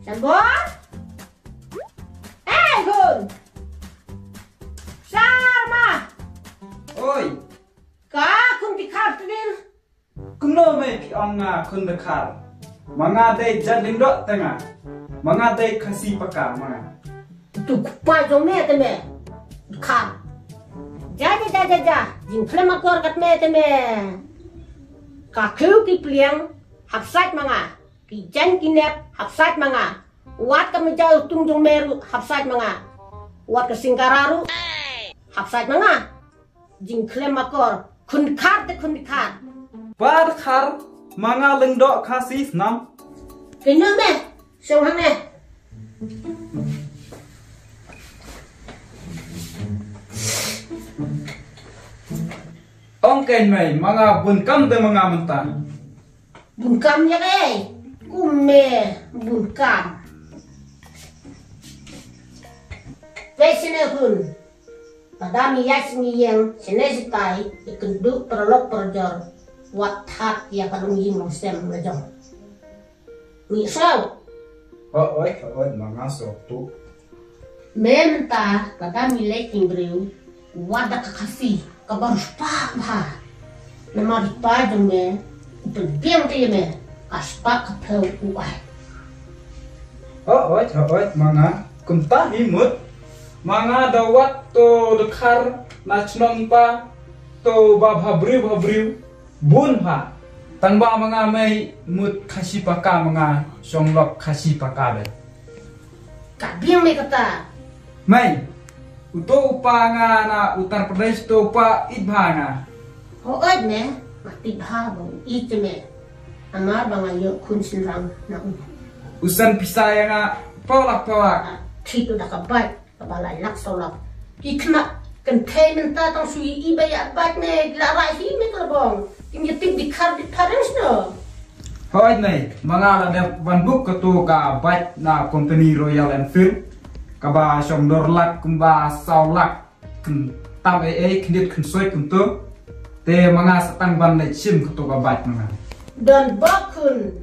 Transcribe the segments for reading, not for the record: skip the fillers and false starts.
Jambon? Kun! Sarma! Oi! Ka kun dikar din? Kuno me pi anga kun dekar. Mga day jadling dot tengah. Mga day kasi paka mga. Tu kupai jong me te me. Dikar. Ja. Jing klema kor kat me te me. Ka keu ki pliang hapsat mga. Ki jan ki nep hapsat mga. Wat ka menjauh tungjung meru hapsat mga. Wat ka singkararu hapsat mga. Jing klema kor kun kar te kun dikar. Bad kar mga lengdok kasi nam. Kena me, song hang me. Ongken me mga bunkam de mga mentah. Bunkam ya ke? Kume bunkam. Sini pun, pada mias miyang sini sitai ikenduk perlok perjor watak ya kalau miyang musem lejong. Misal, Oi, mga soktu. mentah pada milek ingriu wadak kakasi kabar pa. Nama ripa jome berbiang dia me kaspak kapel uai. Oi, mga kuntah himut. Mga dawat to dekar nachnom pa to babriu bun pa. Tanba mga may mut kasi paka mga songlok kasi paka be. Kabiang me kata. May uto pa nga na Uttar Pradesh to pa idha nga. Hood me, matibha bang itme. Amar bang ayo kun sinrang na Usan pisaya nga pawak. Tito dah kabat, kabalai lak solak. Ikna containment ta tang sui iba ya bat me lara hi me kalbong. Tim yatim dikar di parents no. Hoy nay mga ladap banbuk ketu ka bat na company Royal Enfield kaba somdorlak kumba saulak ken tam knit ken soy kuntu te mga satang ban le sim ketu ka bat mga. Dan bakun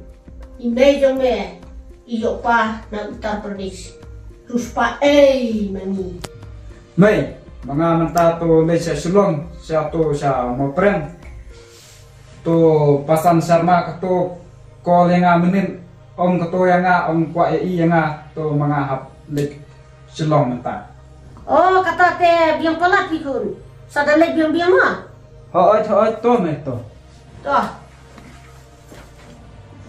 imejo me iyo pa na Uttar Pradesh. Ruspa mami. May mga manta to le sa sulong sa to sa mopren to pasan sarma ketu ko nga menin om ketu nga om kwa nga to mga hap le sulong menta. Oh kata te biang palat pikun. Sadale biang ma. Hoy to me to. Toh.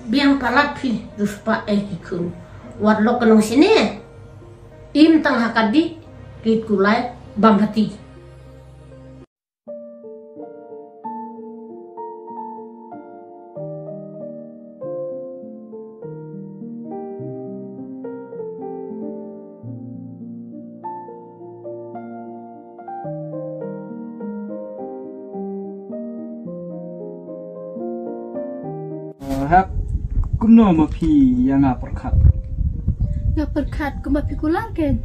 Biang palat pi ruspa pikun. Wat lo kanong sini. Im tang hakadi kit kulai bam hati. Hak kumno mapi yang perkat. Nga perkat kumba pikulang ken.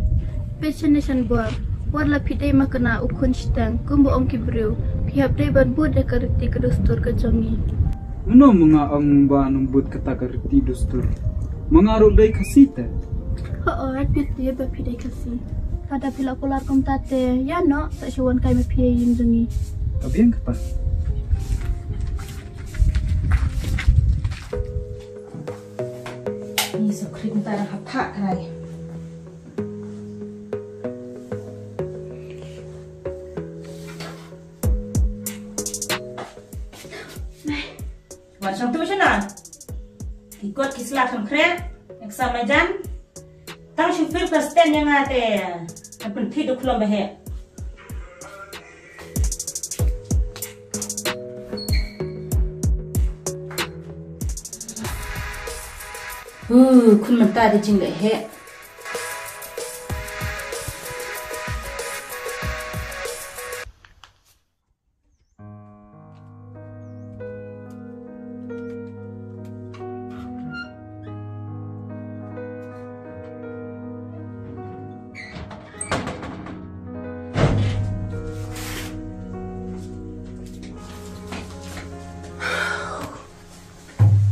Passionation buat warla pidai makana ukun stang kumba om kibriu pihap dai ban bud da karti kedustur kejongi. Meno mga ang ba numbut kata karti dustur. Mga rudai kasita. At pidai ba pidai kasi. Kada pila kular kum tate ya no sa siwan kai me pidai yin jongi. Tapi yang kata. Ni so krik tar hapak kai. Macam tu cina. Ikut kislah konkret, exam ajan. Tang shufir persen yang ada. Apa tidur kelam bahaya. Kun mentah ada jing bahaya.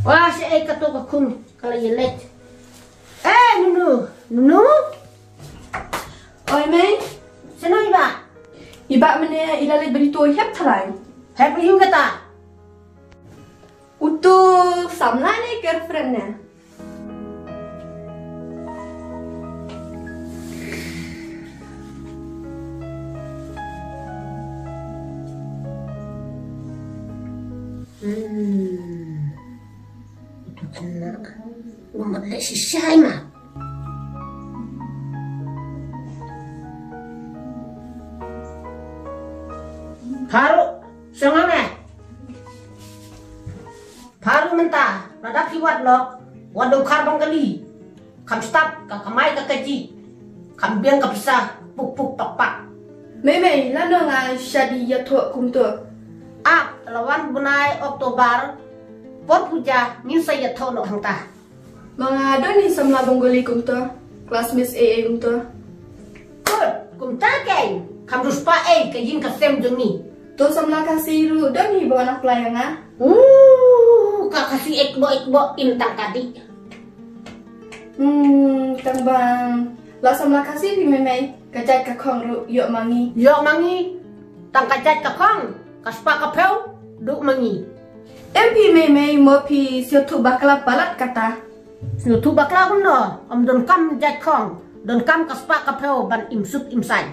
Wah, si Eka tu kun kalau yelet. Nunu. Oi Mei, Sino iba? iba mana ilalit berito hep thalai. Happy yung kata. Untuk samla ni girlfriend ne. Itu kena. Umat le si Shaima. Paru, sengame. Paru mentah, rada kiwat lok. Waduh karbang kali. Kam start, kakamai kakaji. Kam biang kapisah, puk tok. Mei, lano nga shadi yato kumto. Lawan bunai Oktober. Pot puja, min saya tahu nok hangta. Mga doni samla bonggoli kumto. Kelas Miss AA kumto. Good, kumta kay. Kam ruspa kayin kasem joni. To samla kasih ru doni bawa anak pelayanga. Kakasih ekbo intang kadi. Tang bang. La samla kasih di Mei, kajat kakong ru yok mangi. Yok mangi. Tang kajat kakong. Kaspa kapel. Duk mangi. MP Mei mo pi siatu bakla balat kata. Situ bakla kuno. Don kam jat kong. Don kam kaspa kapel ban imsuk imsai.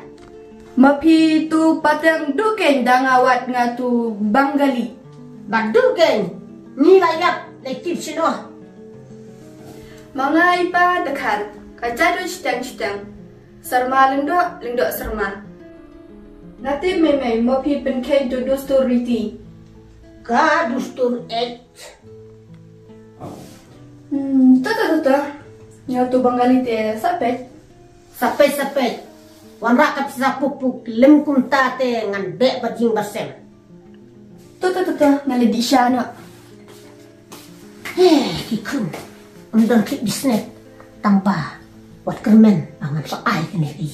Mapi tu patang duken dangawat ngatu Bangali. Badu geng. Ni layap. Lekip sino. Mga ipa dekar. Kajado citang. Serma lengdok serma. Nanti Mei mapi penkai jodoh storiti. Ka dustur Tata. Ngatu Bangali te sapet. Sapet. Wanra kat sa pupuk lem kum tate ngan dek bajing basem. Tata ngali di syana. Kikun. Undang kik disnet. Tanpa wat kermen angan sa ay kene di.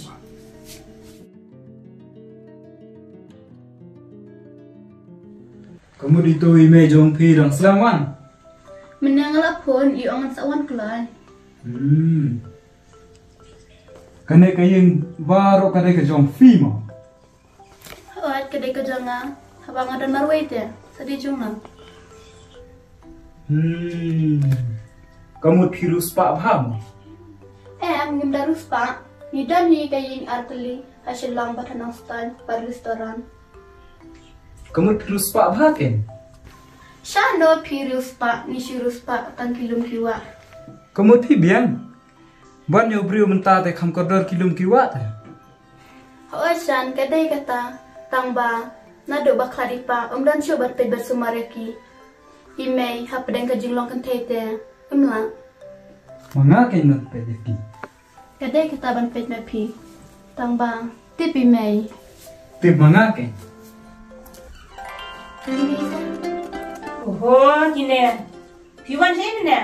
Kamu dito ime jong pi dang selaman. Menangal pun iyo angan sawan kelai. Kane kayeng baru kane ke jong fi mo. Awat kedai kejanga. Habang ada narway te. Sadi jungna. Kamu pirus pak bham. Ngim darus pak. Nidan ni kaying arteli. Hasil lang batanang stand par restoran. Kamu pirus pak bhaken. Shano pirus pak ni shirus pak tang kilum kiwa. Kamu pi biang. Ban yo brio mentate kam kodor kilum kiwat. Shan kedai kata tangba nado baklari pa dan coba pe bersumareki. Imei hapedeng kajinglong kentete. Imla. Manga kenot pedeki. Kedai kata ban pet mepi. Tangba tip imei. Tip manga ken. Gini. Piwan saya ni.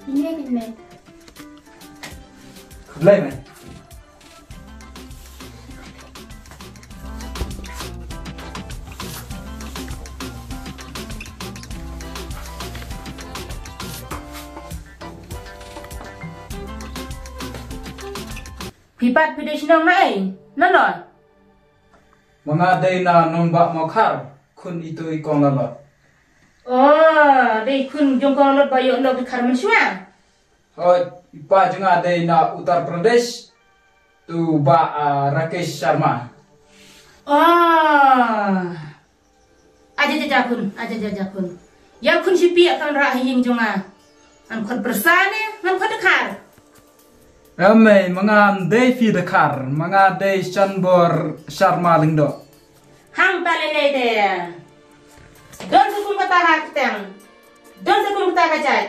Ini imei. Lai mai. Pipat pide sinong nai. Nanon. Mga day na non bak mokhar kun itu ikong lalot. Dei kun jongkong lot bayo lo bikar mensyua. Ipa juga day na Uttar Pradesh tu ba Rakesh Sharma. Aja kun. Yang kun si pia kan rahing jonga. An kon bersane, an kon dekar. Ramai mga day fi dekar, mga day Chanbor Sharma lingdo. Hang talele de. Don sekun kata hakteng. Don sekun kata kacai.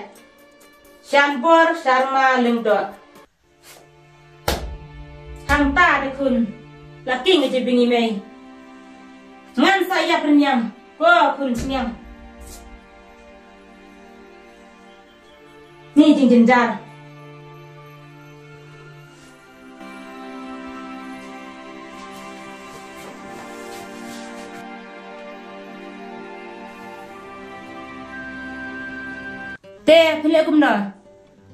Chanbor Sharma lingdo. Hang ta de kun. Laki ngeje bingi mei. Ngan saya pernyam. Kun senyam. Ni jing jenjar. Te pilih aku mana?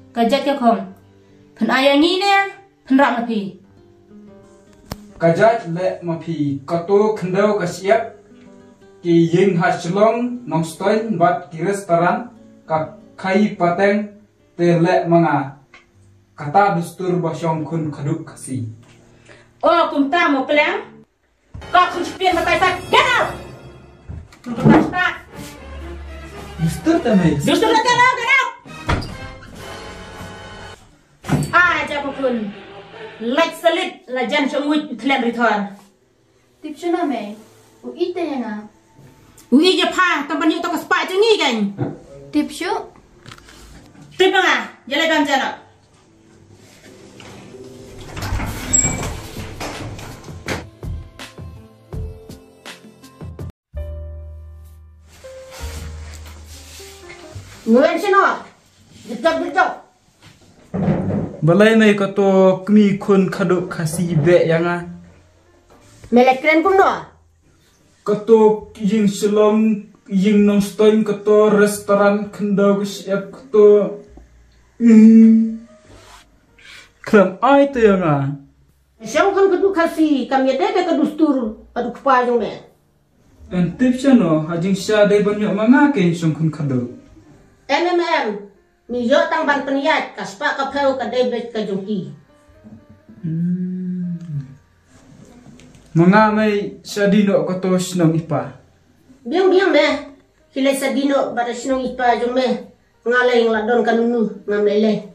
Kajat ke kong. Pen ayah ni ne, pen rak mapi. Kajat le mapi kato kendau kasiap ki ying haslong nongstoin bat ki restoran ka kai pateng te le manga kata dustur basyong kun kaduk kasi. Oh, kumta mo pelang? Kau kun spian matai tak? Get out! Kumta start. Dustur tamai. Dustur na get out! Aja pun. Like salit la jan chungwit tlen return. Tip chuna me. U ite yang Ui je pa, tampan yuk tok spa cengi kan? Tip shu. Tip nga, jale kan jana. Nguen sino. Jejak. Balai mai kato kmi kun kaduk kasi be yanga. Melek keren pun no. Kato ying selom ying nongstoin kato restoran kendau kasiap kato klam ai tu yanga. Siang kan kedua kasih kami ada ke dustur adu kepajong me. Dan tips no hajing sya dai banyak mangaken song kun kaduk. Mi yo tang ban peniat kaspa kapau ka debet ka jongki. Mga may sadino kato sinong ipa. Biang me. Hilai sadino bara sinong ipa jong me. Ngalay ng ladon kanunu ngamlele.